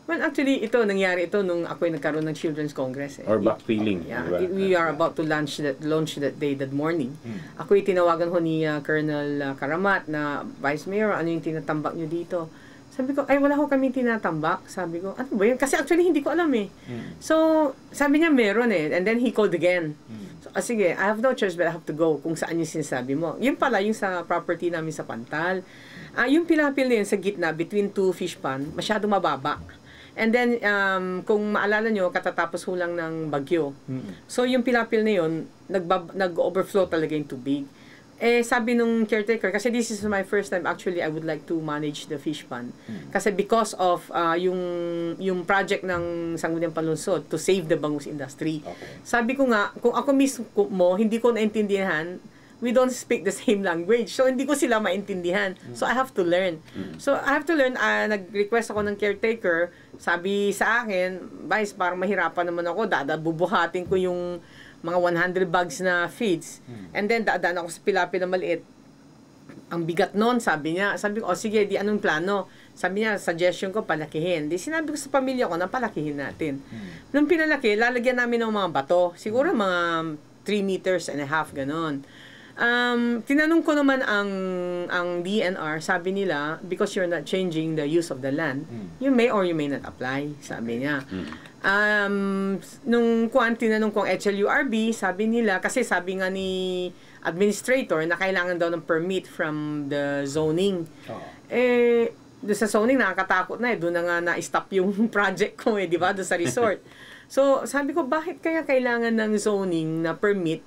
Well, actually, nangyari ito nung ako'y nagkaroon ng Children's Congress. Or backfilling. Yeah, diba? we are about to launch that day, that morning. Ako'y tinawagan ho ni Colonel Karamat na, Vice Mayor, ano yung tinatambak nyo dito? Sabi ko, ay wala ho kami tinatambak. Sabi ko, ano ba yun? Kasi actually hindi ko alam eh. So, sabi niya meron eh. And then he called again. So, sige, I have no choice but I have to go kung saan yung sinasabi mo. Yun pala, yung sa property namin sa Pantal. Yung pilapil na yun sa gitna, between two fish pond, masyado mababa. And then, kung maalala nyo, katatapos ho lang ng bagyo. So, yung pilapil na yun, nag-overflow talaga yung tubig. Eh, sabi nung caretaker, kasi this is my first time, actually, I would like to manage the fish pond. Kasi because of yung project ng Sangguniang Panlunsod to save the bangus industry. Okay. Sabi ko nga, kung ako mismo, hindi ko naintindihan, we don't speak the same language. So, hindi ko sila maintindihan. So, I have to learn. So, I have to learn. Nag-request ako ng caretaker. Sabi sa akin, Vice, parang mahirapan naman ako. Bubuhatin ko yung mga 100 bags na feeds. And then, dadaan ako sa pilapil na maliit. Ang bigat nun, sabi niya. Sabi ko, sige, di anong plano? Sabi niya, suggestion ko, palakihin. Di sinabi ko sa pamilya ko na palakihin natin. Nung pinalaki, lalagyan namin ng mga bato. Siguro mga 3 meters and a half, ganon. Tinanong ko naman ang DNR, sabi nila, because you're not changing the use of the land, you may or you may not apply, sabi niya. Nung tinanong kong HLURB, sabi nila, kasi sabi nga ni administrator na kailangan daw ng permit from the zoning. Doon sa zoning, nakakatakot na eh. Doon na nga na-stop yung project ko eh, di ba? Doon sa resort. So, sabi ko, bakit kaya kailangan ng zoning na permit?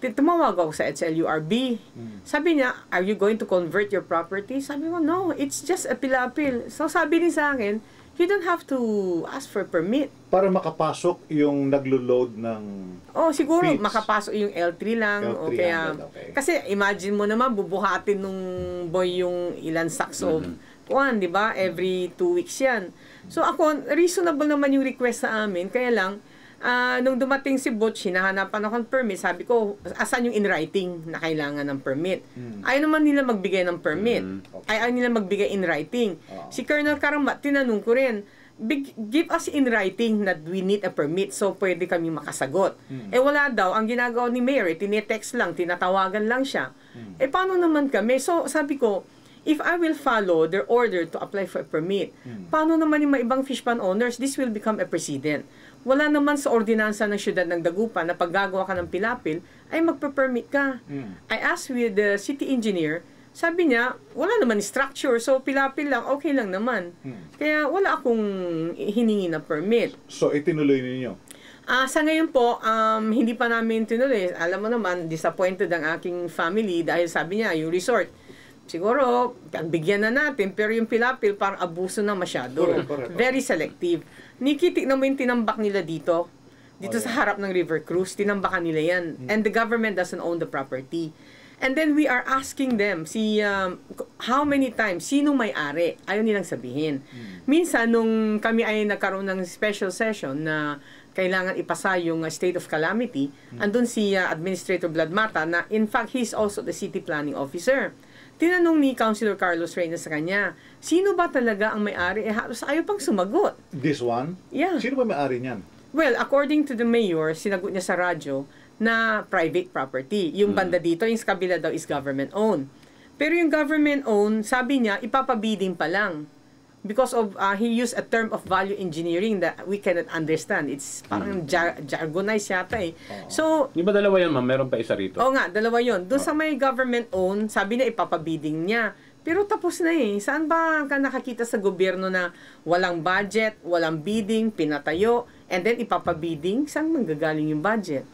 Tumawag ako sa HLURB. Sabi niya, are you going to convert your property? Sabi ko, no, it's just a pilapil. So sabi din sa akin, you don't have to ask for permit. Para makapasok yung naglo-load ng siguro feeds. Makapasok yung L3 lang. L300, o kaya, okay. Kasi imagine mo naman, bubuhatin nung boy yung ilan sacks of kuwan, di ba? Every 2 weeks yan. So ako, reasonable naman yung request sa amin. Kaya lang, nung dumating si Butch, hinahanapan ako ng permit, sabi ko, asan yung in writing na kailangan ng permit? Ayaw naman nila magbigay ng permit. Ayaw nila magbigay in writing. Si Colonel Karamat, tinanong ko rin, give us in writing that we need a permit so pwede kami makasagot. Wala daw. Ang ginagawa ni Mayor, tinetext lang, tinatawagan lang siya. Paano naman kami? So, sabi ko, if I will follow their order to apply for a permit, paano naman yung mga ibang fish pond owners? This will become a precedent. Wala naman sa ordinansa ng siyudad ng Dagupan na paggagawa ka ng pilapil, ay magpa-permit ka. I asked with the city engineer, sabi niya, wala naman structure, so pilapil lang, okay lang naman. Kaya wala akong hiningi na permit. So, itinuloy ninyo? Sa ngayon po, hindi pa namin tinuloy. Alam mo naman, disappointed ang aking family dahil sabi niya, yung resort, siguro, bigyan na natin, pero yung pilapil parang abuso na masyado. Correct. Very selective. Nikiti na mo yung tinambak nila dito sa harap ng River Cruise, tinambakan nila yan. And the government doesn't own the property. And then we are asking them, how many times, sinong may-ari? Ayaw nilang sabihin. Minsan, nung kami ay nagkaroon ng special session na kailangan ipasa yung state of calamity, andun si Administrator Bladmata na in fact, he's also the city planning officer. Tinanong ni Councilor Carlos Reyna sa kanya, sino ba talaga ang may-ari? Halos ayaw pang sumagot. This one? Yeah. Sino ba may-ari niyan? Well, according to the mayor, sinagot niya sa radyo na private property. Yung banda dito, yung sa kabila daw is government-owned. Pero yung government-owned, sabi niya, ipapabidding pa lang. Because of, he used a term of value engineering that we cannot understand. It's parang jargonized yata eh. So, Di ba dalawa yan, ma'am? Meron pa isa rito. oo nga, dalawa yun. Doon sa may government-owned, sabi niya ipapabidding niya. Pero tapos na eh. Saan ba ka nakakita sa gobyerno na walang budget, walang bidding, pinatayo, and then ipapabidding? Saan manggagaling yung budget?